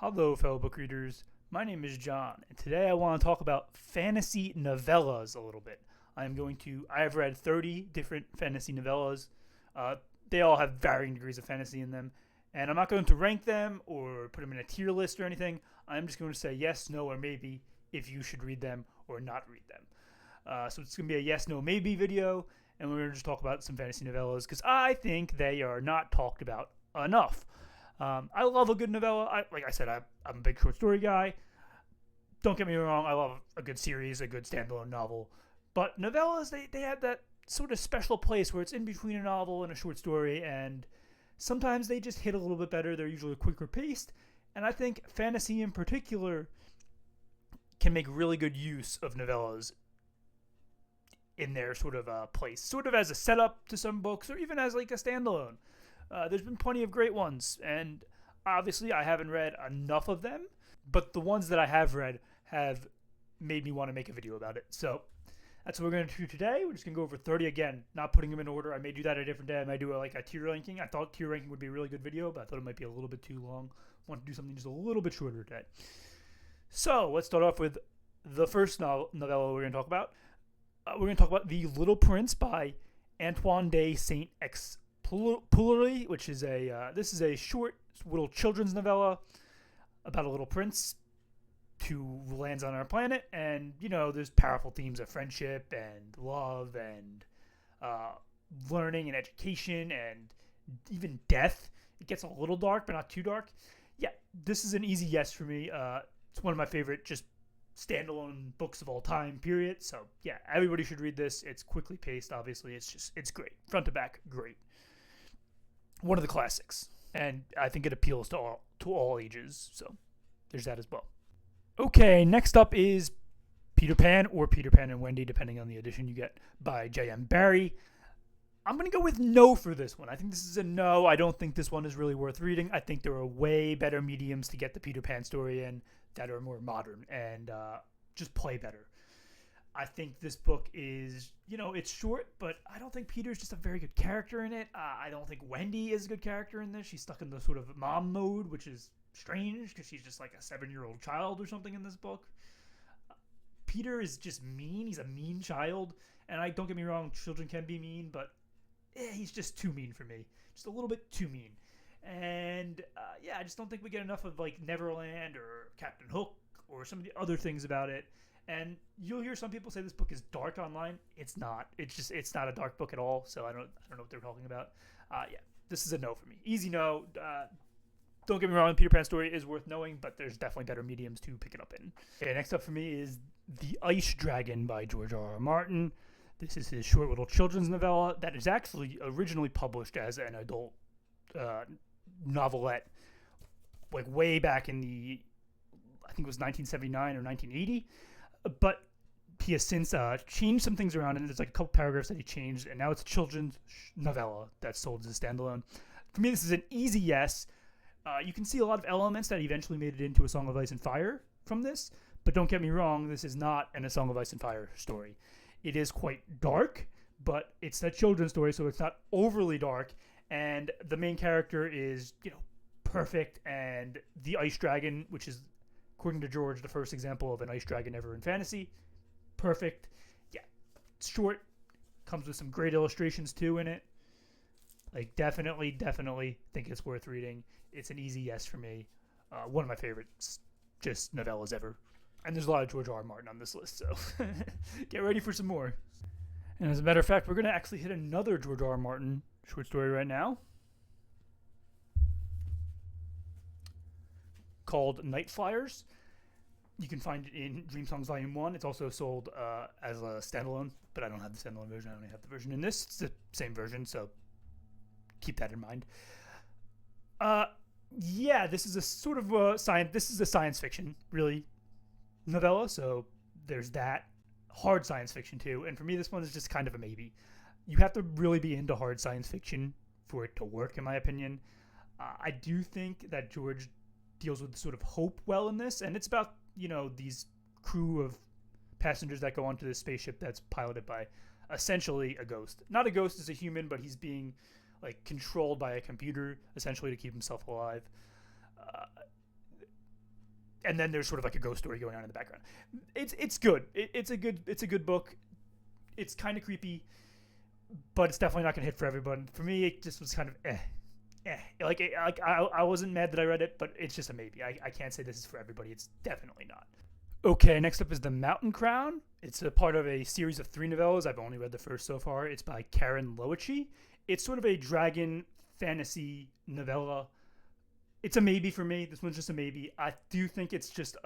Hello, fellow book readers. My name is John, and today I want to talk about fantasy novellas a little bit. I have read 30 different fantasy novellas. They all have varying degrees of fantasy in them, and I'm not going to rank them or put them in a tier list or anything. I'm just going to say yes, no, or maybe if you should read them or not read them. So it's going to be a yes, no, maybe video, and we're going to just talk about some fantasy novellas because I think they are not talked about enough. I love a good novella. Like I said, I'm a big short story guy. Don't get me wrong, I love a good series, a good standalone novel. But novellas, they have that sort of special place where it's in between a novel and a short story, and sometimes they just hit a little bit better. They're usually quicker paced, and I think fantasy in particular can make really good use of novellas in their sort of place, sort of as a setup to some books, or even as like a standalone. There's been plenty of great ones, and obviously I haven't read enough of them, but the ones that I have read have made me want to make a video about it. So that's what we're going to do today. We're just going to go over 30 again, not putting them in order. I may do that a different day. I may do a tier ranking. I thought tier ranking would be a really good video, but I thought it might be a little bit too long. I want to do something just a little bit shorter today. So let's start off with the first novella we're going to talk about. We're going to talk about The Little Prince by Antoine de Saint-Exupéry, which is this is a short little children's novella about a little prince who lands on our planet, and there's powerful themes of friendship and love and learning and education and even death. It gets a little dark, but not too dark. Yeah, this is an easy yes for me. It's one of my favorite just standalone books of all time, period. So yeah, everybody should read this. It's quickly paced, obviously. It's great. Front to back, great. One of the classics, and I think it appeals to all ages, so there's that as well. Okay, next up is Peter Pan, or Peter Pan and Wendy, depending on the edition you get, by J.M. Barrie. I'm going to go with no for this one. I think this is a no. I don't think this one is really worth reading. I think there are way better mediums to get the Peter Pan story in that are more modern and just play better. I think this book is, it's short, but I don't think Peter's just a very good character in it. I don't think Wendy is a good character in this. She's stuck in the sort of mom mode, which is strange because she's just like a 7-year-old child or something in this book. Peter is just mean. He's a mean child. And don't get me wrong, children can be mean, but he's just too mean for me. Just a little bit too mean. And I just don't think we get enough of like Neverland or Captain Hook or some of the other things about it. And you'll hear some people say this book is dark online. It's not. It's not a dark book at all. So I don't know what they're talking about. This is a no for me. Easy no. Don't get me wrong, Peter Pan story is worth knowing, but there's definitely better mediums to pick it up in. Okay, next up for me is The Ice Dragon by George R.R. Martin. This is his short little children's novella that is actually originally published as an adult novelette, like way back in I think it was 1979 or 1980. But he has since changed some things around, and there's like a couple paragraphs that he changed, and now it's a children's novella that's sold as a standalone. For me, this is an easy yes. You can see a lot of elements that eventually made it into A Song of Ice and Fire from this, but don't get me wrong, this is not A Song of Ice and Fire story. It is quite dark, but it's a children's story, so it's not overly dark, and the main character is, perfect, and the ice dragon, which is, according to George, the first example of an ice dragon ever in fantasy, perfect. Yeah, it's short, comes with some great illustrations too in it. Like, definitely think it's worth reading. It's an easy yes for me. One of my favorites, just novellas ever. And there's a lot of George R. R. Martin on this list, so get ready for some more. And as a matter of fact, we're going to actually hit another George R. R. Martin short story right now called Nightflyers. You can find it in Dream Songs Volume 1. It's also sold as a standalone, but I don't have the standalone version. I only have the version in this. It's the same version, so keep that in mind. This is a sort of science fiction, really, novella, so there's that. Hard science fiction, too, and for me, this one is just kind of a maybe. You have to really be into hard science fiction for it to work, in my opinion. I do think that George deals with sort of hope well in this, and it's about, these crew of passengers that go onto this spaceship that's piloted by essentially a ghost. Not a ghost as a human, but he's being controlled by a computer essentially to keep himself alive. and then there's sort of like a ghost story going on in the background. It's good. It's a good book. It's kind of creepy, but it's definitely not gonna hit for everyone. For me, it just was kind of I wasn't mad that I read it, but it's just a maybe. I can't say this is for everybody. It's definitely not. Okay, next up is The Mountain Crown. It's a part of a series of 3 novellas. I've only read the first so far. It's by Karen Loeche. It's sort of a dragon fantasy novella. It's a maybe for me. This one's just a maybe. I do think it's just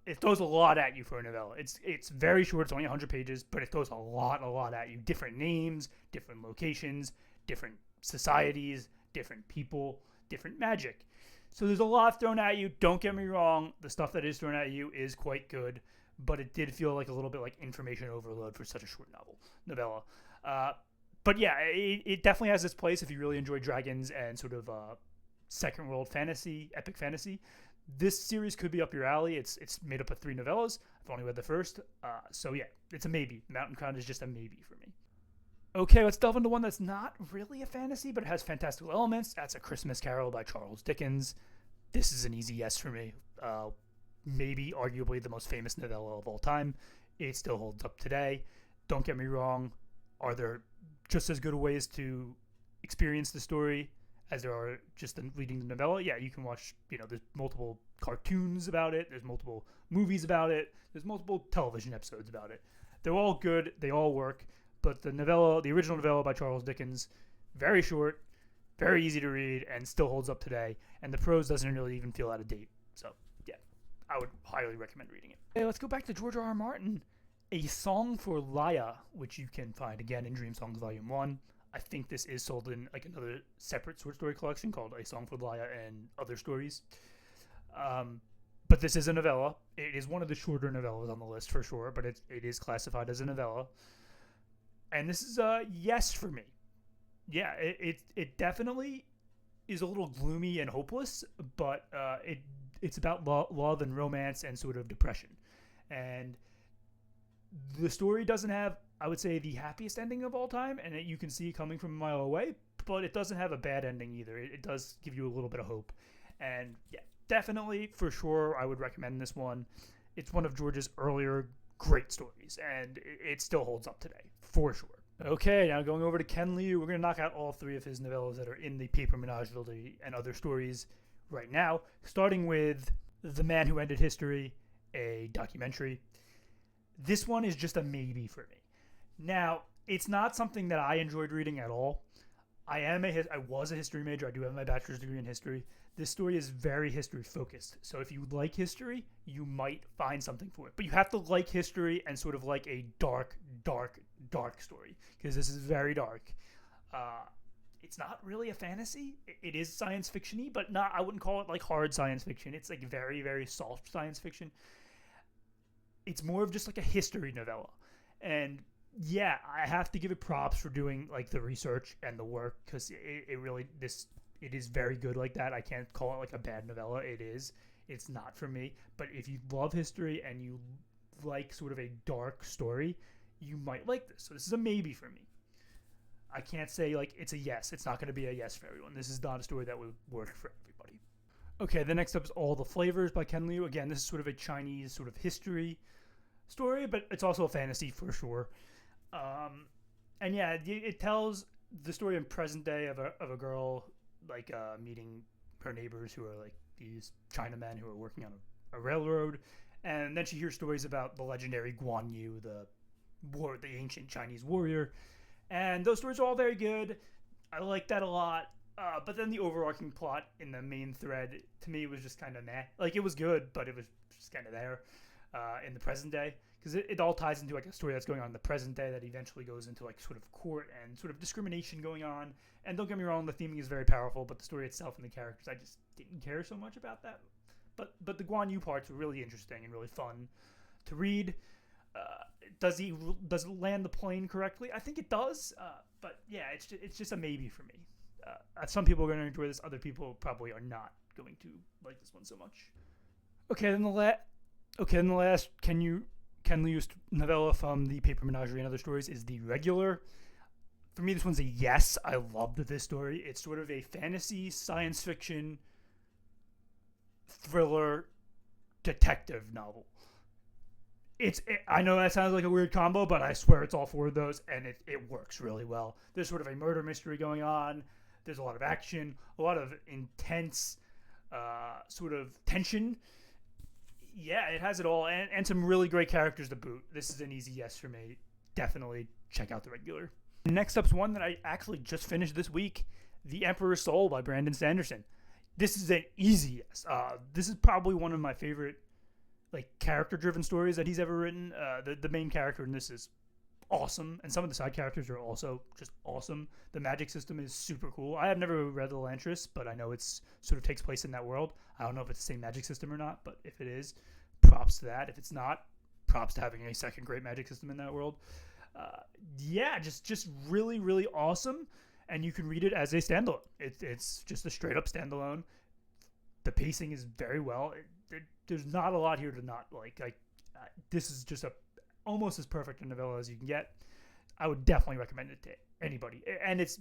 it throws a lot at you for a novella. It's very short. It's only 100 pages, but it throws a lot at you. Different names, different locations, different societies, different people, different magic. So there's a lot thrown at you. Don't get me wrong. The stuff that is thrown at you is quite good, but it did feel like a little bit like information overload for such a short novella. But yeah, it definitely has its place if you really enjoy dragons and sort of second world fantasy, epic fantasy. This series could be up your alley. It's made up of 3 novellas. I've only read the first. So yeah, it's a maybe. Mountain Crown is just a maybe for me. Okay, let's delve into one that's not really a fantasy, but it has fantastical elements. That's A Christmas Carol by Charles Dickens. This is an easy yes for me. Maybe arguably the most famous novella of all time. It still holds up today. Don't get me wrong. Are there just as good ways to experience the story as there are just reading the novella? Yeah, you can watch, there's multiple cartoons about it. There's multiple movies about it. There's multiple television episodes about it. They're all good. They all work. But the original novella by Charles Dickens, very short, very easy to read, and still holds up today. And the prose doesn't really even feel out of date. So, yeah, I would highly recommend reading it. Okay, let's go back to George R.R. Martin. A Song for Laia, which you can find again in Dream Songs Volume 1. I think this is sold in like another separate short story collection called A Song for Laia and Other Stories. But this is a novella. It is one of the shorter novellas on the list for sure, but it is classified as a novella. And this is a yes for me. Yeah, it definitely is a little gloomy and hopeless, but it's about love and romance and sort of depression. And the story doesn't have, I would say, the happiest ending of all time, and you can see it coming from a mile away, but it doesn't have a bad ending either. It does give you a little bit of hope. And yeah, definitely, for sure, I would recommend this one. It's one of George's earlier great stories, and it still holds up today, for sure. Okay, now going over to Ken Liu, we're going to knock out all 3 of his novellas that are in the Paper Menage and Other Stories right now, starting with The Man Who Ended History, a documentary. This one is just a maybe for me. Now, it's not something that I enjoyed reading at all. I was a history major. I do have my bachelor's degree in history. This story is very history focused. So if you like history, you might find something for it. But you have to like history and sort of like a dark story, because this is very dark. It's not really a fantasy. It is science fiction-y, but I wouldn't call it like hard science fiction. It's like very, very soft science fiction. It's more of just like a history novella. And yeah, I have to give it props for doing like the research and the work, because it is very good like that. I can't call it like a bad novella. It's not for me. But if you love history and you like sort of a dark story, you might like this. So this is a maybe for me. I can't say like it's a yes. It's not going to be a yes for everyone. This is not a story that would work for everybody. Okay, the next up is All the Flavors by Ken Liu. Again, this is sort of a Chinese sort of history story, but it's also a fantasy for sure. And yeah, it tells the story in present day of a girl like meeting her neighbors who are like these Chinamen who are working on a railroad, and then she hears stories about the legendary Guan Yu, the ancient Chinese warrior, and those stories are all very good. I like that a lot. But then the overarching plot in the main thread to me was just kind of meh. Like it was good, but it was just kind of there in the present day. Because it all ties into like a story that's going on in the present day that eventually goes into like sort of court and sort of discrimination going on. And don't get me wrong, the theming is very powerful, but the story itself and the characters, I just didn't care so much about that. But the Guan Yu parts were really interesting and really fun to read. Does it land the plane correctly? I think it does. But yeah, it's just a maybe for me. Some people are going to enjoy this. Other people probably are not going to like this one so much. Okay, then the last Ken Liu's novella from the Paper Menagerie and Other Stories is The Regular. For me, this one's a yes. I loved this story. It's sort of a fantasy, science fiction, thriller, detective novel. I know that sounds like a weird combo, but I swear it's all four of those, and it works really well. There's sort of a murder mystery going on. There's a lot of action, a lot of intense sort of tension. Yeah, it has it all, and some really great characters to boot. This is an easy yes for me. Definitely check out the regular. Next up's one that I actually just finished this week, The Emperor's Soul by Brandon Sanderson. This is an easy yes. This is probably one of my favorite character-driven stories that he's ever written. The main character in this is awesome, and some of the side characters are also just awesome. The magic system is super cool. I have never read Elantris, but I know it's sort of takes place in that world. I don't know if it's the same magic system or not, but if it is, props to that. If it's not, props to having a second great magic system in that world. Just really, really awesome, and you can read it as a standalone. It's just a straight-up standalone. The pacing is very well. There's not a lot here to not like. This is just almost as perfect a novella as you can get. I would definitely recommend it to anybody. And it's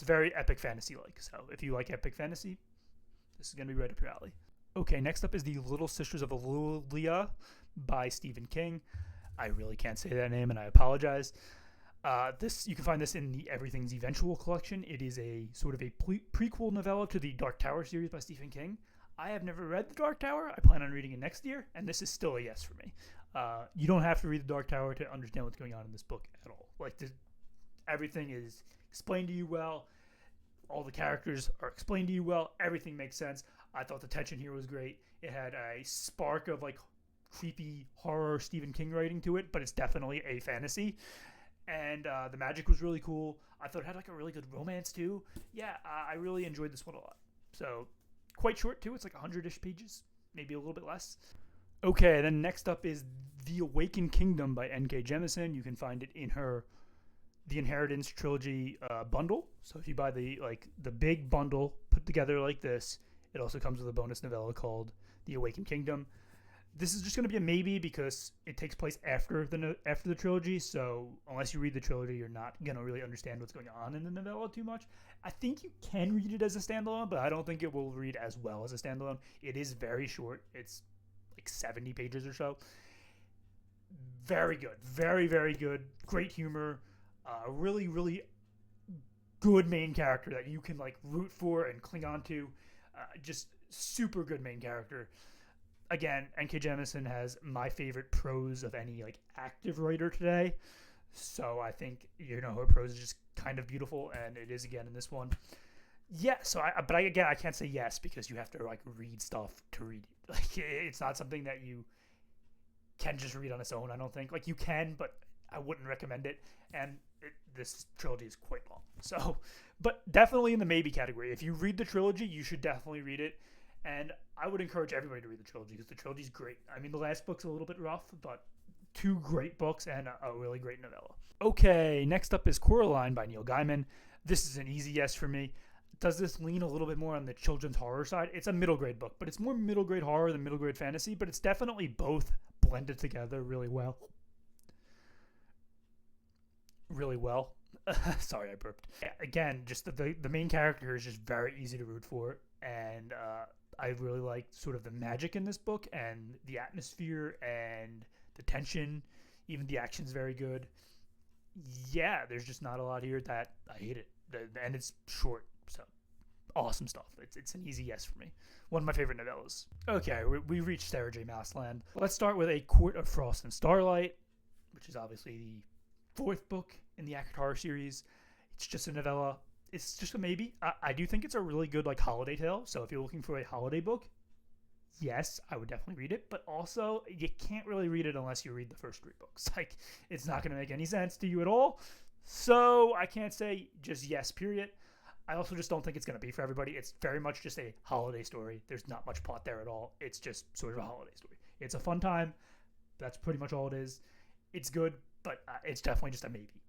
very epic fantasy-like. So if you like epic fantasy, this is going to be right up your alley. Okay, next up is The Little Sisters of Eluria by Stephen King. I really can't say that name, and I apologize. You can find this in the Everything's Eventual collection. It is a sort of a prequel novella to the Dark Tower series by Stephen King. I have never read The Dark Tower. I plan on reading it next year, and this is still a yes for me. You don't have to read The Dark Tower to understand what's going on in this book at all. Everything is explained to you well. All the characters are explained to you well. Everything makes sense. I thought the tension here was great. It had a spark of creepy horror Stephen King writing to it, but it's definitely a fantasy. And the magic was really cool. I thought it had a really good romance too. Yeah, I really enjoyed this one a lot. So quite short too. It's 100-ish pages, maybe a little bit less. Okay, then next up is The Awakened Kingdom by N.K. Jemisin. You can find it in her The Inheritance Trilogy bundle. So if you buy the big bundle put together like this, it also comes with a bonus novella called The Awakened Kingdom. This is just going to be a maybe because it takes place after the trilogy. So unless you read the trilogy, you're not going to really understand what's going on in the novella too much. I think you can read it as a standalone, but I don't think it will read as well as a standalone. It is very short. It's 70 pages or so. Very good. Very, very good. Great humor. Really, really good main character that you can root for and cling on to. Just super good main character. Again, N.K. Jemisin has my favorite prose of any active writer today. So I think her prose is just kind of beautiful, and it is again in this one. Yeah, so I can't say yes because you have to read stuff to read it. It's not something that you can just read on its own. I don't think you can, but I wouldn't recommend it. And this trilogy is quite long. So, but definitely in the maybe category. If you read the trilogy, you should definitely read it. And I would encourage everybody to read the trilogy because the trilogy is great. I mean, the last book's a little bit rough, but 2 great books and a really great novella. Okay, next up is Coraline by Neil Gaiman. This is an easy yes for me. Does this lean a little bit more on the children's horror side? It's a middle grade book, but it's more middle grade horror than middle grade fantasy, but it's definitely both blended together really well. Really well. Sorry, I burped. Again, just the main character is just very easy to root for, and I really like sort of the magic in this book and the atmosphere and the tension. Even the action's very good. Yeah, there's just not a lot here that I hate it. And it's short, so awesome stuff. It's an easy yes for me. One of my favorite novellas. Okay, we reached Sarah J. Maas land. Let's start with A Court of Frost and Starlight, which is obviously the 4th book in the Act Horror series. It's just a novella. It's just a maybe. I do think it's a really good holiday tale. So if you're looking for a holiday book, yes, I would definitely read it. But also, you can't really read it unless you read the first 3 books. It's not going to make any sense to you at all. So I can't say just yes, period. I also just don't think it's going to be for everybody. It's very much just a holiday story. There's not much plot there at all. It's just sort of a holiday story. It's a fun time. That's pretty much all it is. It's good, but it's definitely just a maybe.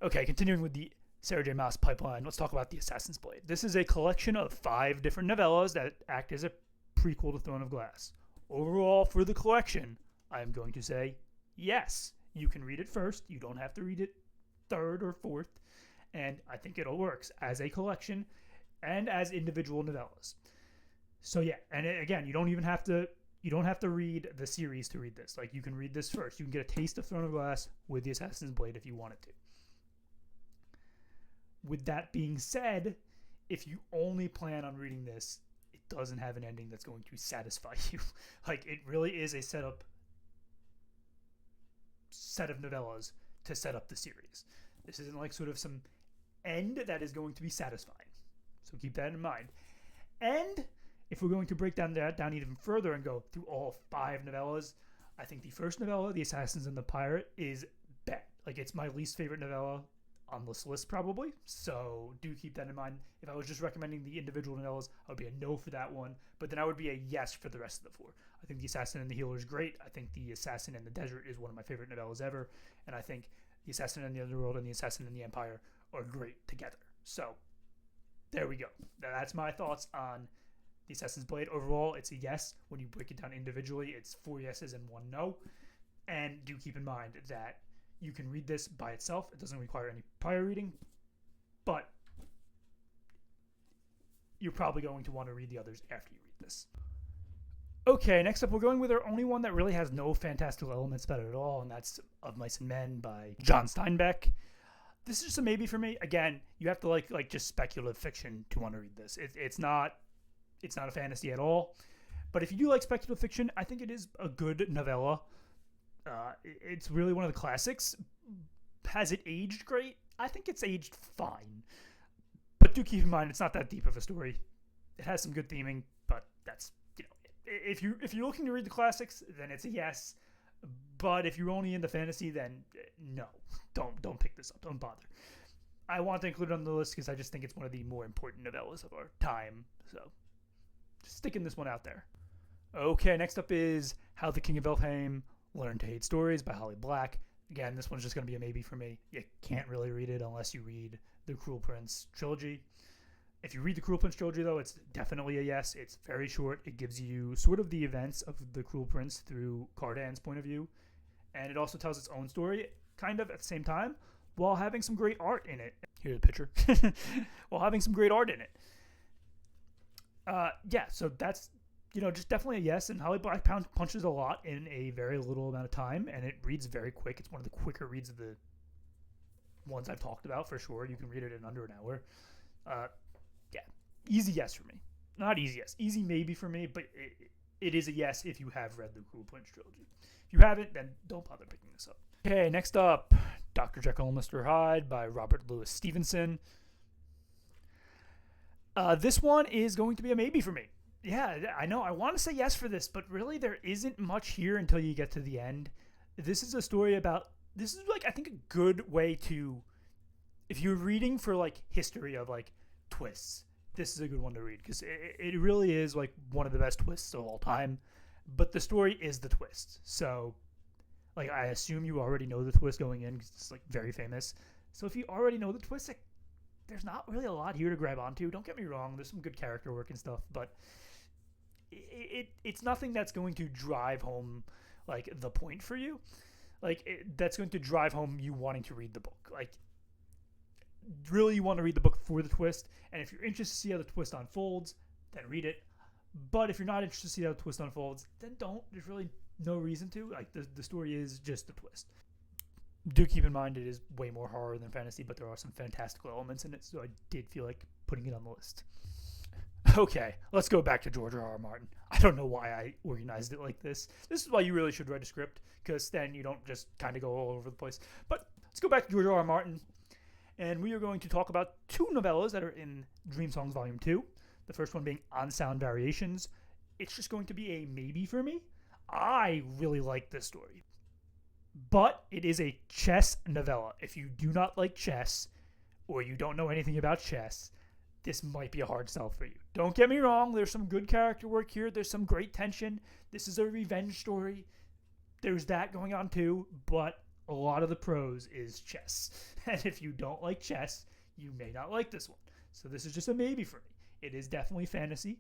Okay, continuing with the Sarah J. Maas pipeline, let's talk about The Assassin's Blade. This is a collection of 5 different novellas that act as a prequel to Throne of Glass. Overall, for the collection, I'm going to say yes. You can read it first. You don't have to read it 3rd or 4th. And I think it all works as a collection and as individual novellas. So yeah, and again, you don't even have to You don't have to read the series to read this. Like, you can read this first. You can get a taste of Throne of Glass with the Assassin's Blade if you wanted to. With that being said, if you only plan on reading this, it doesn't have an ending that's going to satisfy you. Like, it really is a set of novellas to set up the series. This isn't like sort of some end that is going to be satisfying. So keep that in mind. And if we're going to break down even further and go through all 5 novellas, I think the first novella, The Assassins and the Pirate, is bad. Like, it's my least favorite novella on this list probably, so do keep that in mind. If I was just recommending the individual novellas, I would be a no for that one, but then I would be a yes for the rest of the 4. I think The Assassin and the Healer is great. I think The Assassin in the Desert is one of my favorite novellas ever, and I think The Assassin in the Underworld and The Assassin in the Empire are great together. So there we go. That's my thoughts on The Assassin's Blade. Overall, it's a yes. When you break it down individually, it's 4 yeses and 1 no. And do keep in mind that you can read this by itself. It doesn't require any prior reading, but you're probably going to want to read the others after you read this. Okay, next up we're going with our only one that really has no fantastical elements about it at all, and that's Of Mice and Men by John Steinbeck. This is just a maybe for me. Again, you have to like just speculative fiction to want to read this. It's not a fantasy at all. But if you do like speculative fiction, I think it is a good novella. It's really one of the classics. Has it aged great? I think it's aged fine. But do keep in mind, it's not that deep of a story. It has some good theming, but that's, if you're looking to read the classics, then it's a yes. But if you're only into fantasy, then no, don't pick this up. Don't bother. I want to include it on the list because I just think it's one of the more important novellas of our time. So just sticking this one out there. Okay, next up is How the King of Elfhame Learned to Hate Stories by Holly Black. Again, this one's just going to be a maybe for me. You can't really read it unless you read the Cruel Prince trilogy. If you read the Cruel Prince trilogy, though, it's definitely a yes. It's very short. It gives you sort of the events of the Cruel Prince through Cardan's point of view. And it also tells its own story, kind of at the same time, while having some great art in it. Here's a picture. While having some great art in it. Yeah, so that's, just definitely a yes. And Holly Black punches a lot in a very little amount of time, and it reads very quick. It's one of the quicker reads of the ones I've talked about, for sure. You can read it in under an hour. Yeah, easy yes for me. Not easy yes. Easy maybe for me, but it is a yes if you have read the Cruel Prince trilogy. If you haven't, then don't bother picking this up. Okay, next up, Dr. Jekyll and Mr. Hyde by Robert Louis Stevenson. This one is going to be a maybe for me. Yeah, I know. I want to say yes for this, but really there isn't much here until you get to the end. This is a story about... This is, I think a good way to... If you're reading for, history of, twists, this is a good one to read. Because it really is, one of the best twists of all time. But the story is the twist. So, I assume you already know the twist going in, because it's, very famous. So if you already know the twist, there's not really a lot here to grab onto. Don't get me wrong. There's some good character work and stuff, but... It's nothing that's going to drive home the point for you, that's going to drive home you wanting to read the book. Really, you want to read the book for the twist, and if you're interested to see how the twist unfolds, then read it. But if you're not interested to see how the twist unfolds, then don't. There's really no reason to. The story is just the twist. Do keep in mind it is way more horror than fantasy, but there are some fantastical elements in it, so I did feel like putting it on the list. Okay, let's go back to George R.R. Martin. I don't know why I organized it like this. This is why you really should write a script, because then you don't just kind of go all over the place. But let's go back to George R.R. Martin, and we are going to talk about 2 novellas that are in Dream Songs Volume 2. The first one being Unsound Variations. It's just going to be a maybe for me. I really like this story. But it is a chess novella. If you do not like chess, or you don't know anything about chess, this might be a hard sell for you. Don't get me wrong, there's some good character work here. There's some great tension. This is a revenge story. There's that going on too, but a lot of the prose is chess. And if you don't like chess, you may not like this one. So this is just a maybe for me. It is definitely fantasy,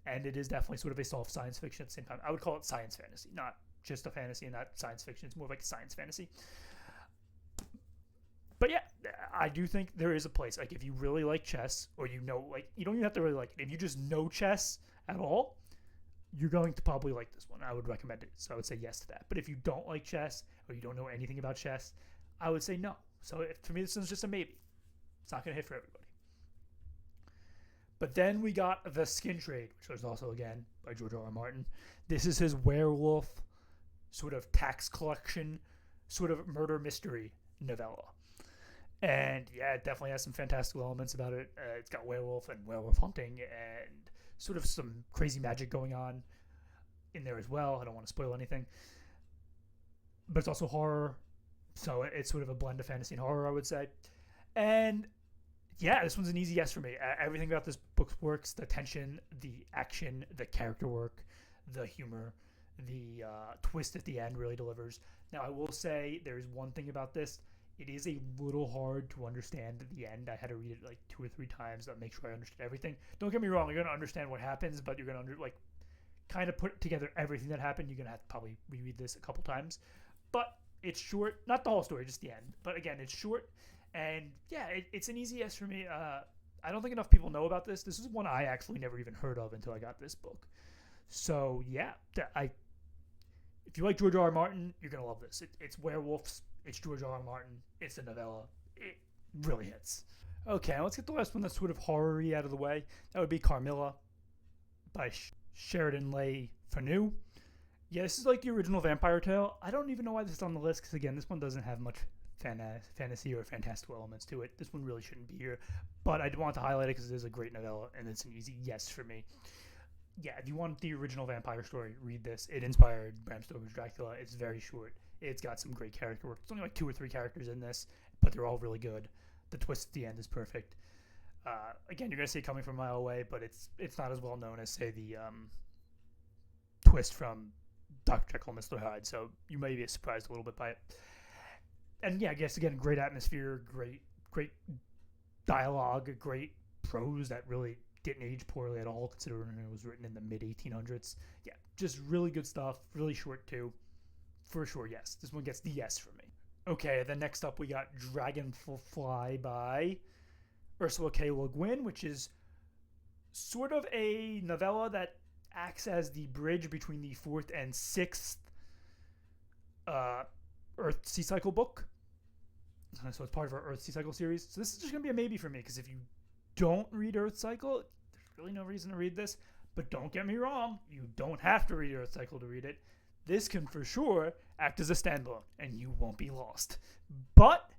and it is definitely sort of a soft science fiction at the same time. I would call it science fantasy, not just a fantasy and not science fiction. It's more like a science fantasy. But yeah, I do think there is a place. If you really like chess, or you don't even have to really like it. If you just know chess at all, you're going to probably like this one. I would recommend it. So I would say yes to that. But if you don't like chess or you don't know anything about chess, I would say no. So for me, this one's just a maybe. It's not going to hit for everybody. But then we got The Skin Trade, which was also, again, by George R. R. Martin. This is his werewolf sort of tax collection, sort of murder mystery novella. And yeah, it definitely has some fantastical elements about it. It's got werewolf and werewolf hunting and sort of some crazy magic going on in there as well. I don't want to spoil anything. But it's also horror. So it's sort of a blend of fantasy and horror, I would say. And yeah, this one's an easy yes for me. Everything about this book works. The tension, the action, the character work, the humor, the twist at the end really delivers. Now, I will say there's one thing about this. It is a little hard to understand at the end. I had to read it like 2 or 3 times to make sure I understood everything. Don't get me wrong. You're going to understand what happens, but you're going to kind of put together everything that happened. You're going to have to probably reread this a couple times. But it's short. Not the whole story, just the end. But again, it's short. And yeah, it's an easy yes for me. I don't think enough people know about this. This is one I actually never even heard of until I got this book. So yeah, if you like George R. R. Martin, you're going to love this. It's werewolves. It's George R. R. Martin. It's a novella. It really hits. Okay, let's get the last one that's sort of horror-y out of the way. That would be Carmilla by Sheridan Leigh Fanu. Yeah, this is like the original vampire tale. I don't even know why this is on the list because, again, this one doesn't have much fantasy or fantastical elements to it. This one really shouldn't be here. But I want to highlight it because it is a great novella, and it's an easy yes for me. Yeah, if you want the original vampire story, read this. It inspired Bram Stoker's Dracula. It's very short. It's got some great character work. There's only like 2 or 3 characters in this, but they're all really good. The twist at the end is perfect. Again, you're going to see it coming from a mile away, but it's not as well known as, say, the twist from Dr. Jekyll and Mr. Hyde, so you may be surprised a little bit by it. And yeah, I guess, again, great atmosphere, great dialogue, great prose that really didn't age poorly at all, considering it was written in the mid-1800s. Yeah, just really good stuff, really short too. For sure, yes. This one gets the yes from me. Okay, then next up we got Dragonfly by Ursula K. Le Guin, which is sort of a novella that acts as the bridge between the 4th and 6th Earth Sea Cycle book. So it's part of our Earth Sea Cycle series. So this is just going to be a maybe for me, because if you don't read Earth Cycle, there's really no reason to read this. But don't get me wrong, you don't have to read Earth Cycle to read it. This can for sure act as a standalone, and you won't be lost. But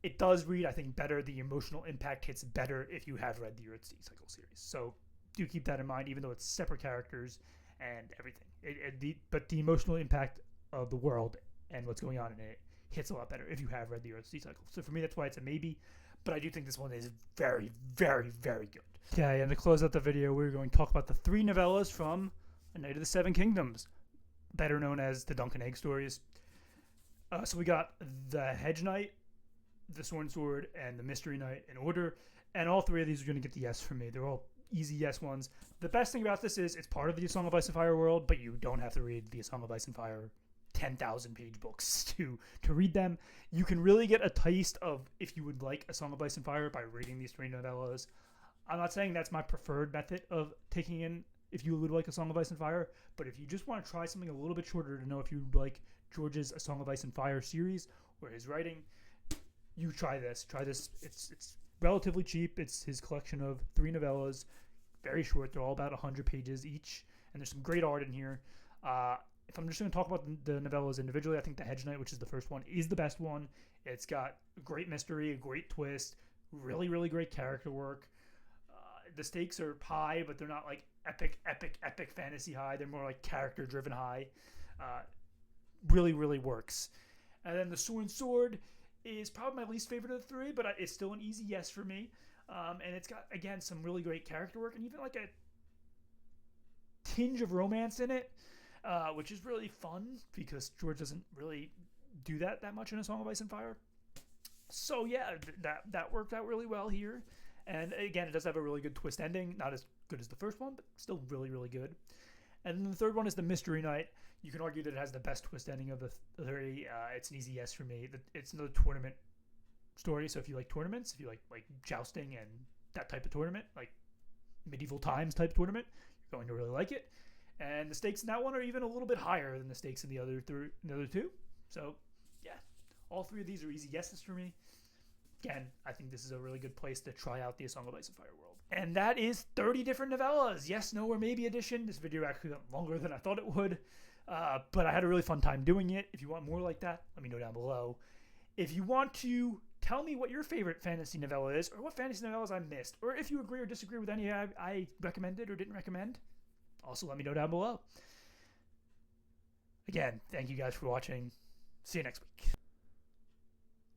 it does read, I think, better. The emotional impact hits better if you have read the Earth Sea Cycle series. So do keep that in mind, even though it's separate characters and everything. But the emotional impact of the world and what's going on in it hits a lot better if you have read the Earth Sea Cycle. So for me, that's why it's a maybe. But I do think this one is very, very, very good. Okay, and to close out the video, we're going to talk about the 3 novellas from A Night of the Seven Kingdoms, better known as the Dunk and Egg stories. So we got the Hedge Knight, the Sworn Sword, and the Mystery Knight in order. And all 3 of these are going to get the yes from me. They're all easy yes ones. The best thing about this is it's part of the A Song of Ice and Fire world, but you don't have to read the A Song of Ice and Fire 10,000 page books to read them. You can really get a taste of if you would like A Song of Ice and Fire by reading these 3 novellas. I'm not saying that's my preferred method of taking in if you would like A Song of Ice and Fire, but if you just want to try something a little bit shorter to know if you like George's A Song of Ice and Fire series or his writing, you try this. It's relatively cheap. It's his collection of 3 novellas, very short. They're all about 100 pages each, and there's some great art in here. If I'm just going to talk about the novellas individually, I think The Hedge Knight, which is the first one, is the best one. It's got a great mystery, a great twist, really, really great character work. The stakes are high, but they're not like epic fantasy high. They're more like character-driven high. Really, really works. And then The Sworn Sword is probably my least favorite of the 3, but it's still an easy yes for me. And it's got, again, some really great character work and even like a tinge of romance in it, which is really fun because George doesn't really do that much in A Song of Ice and Fire. So yeah, that worked out really well here. And again, it does have a really good twist ending. Not as good as the first one, but still really, really good. And then the third one is The Mystery Knight. You can argue that it has the best twist ending of the 3. It's an easy yes for me. It's another tournament story. So if you like tournaments, if you like jousting and that type of tournament, like medieval times type tournament, you're going to really like it. And the stakes in that one are even a little bit higher than the stakes in the other two. So, yeah, all three of these are easy guesses for me. Again, I think this is a really good place to try out the A Song of Ice and Fire world. And that is 30 different novellas. Yes, no, or maybe edition. This video actually got longer than I thought it would. But I had a really fun time doing it. If you want more like that, let me know down below. If you want to tell me what your favorite fantasy novella is, or what fantasy novellas I missed, or if you agree or disagree with any I recommended or didn't recommend, also let me know down below. Again, thank you guys for watching. See you next week.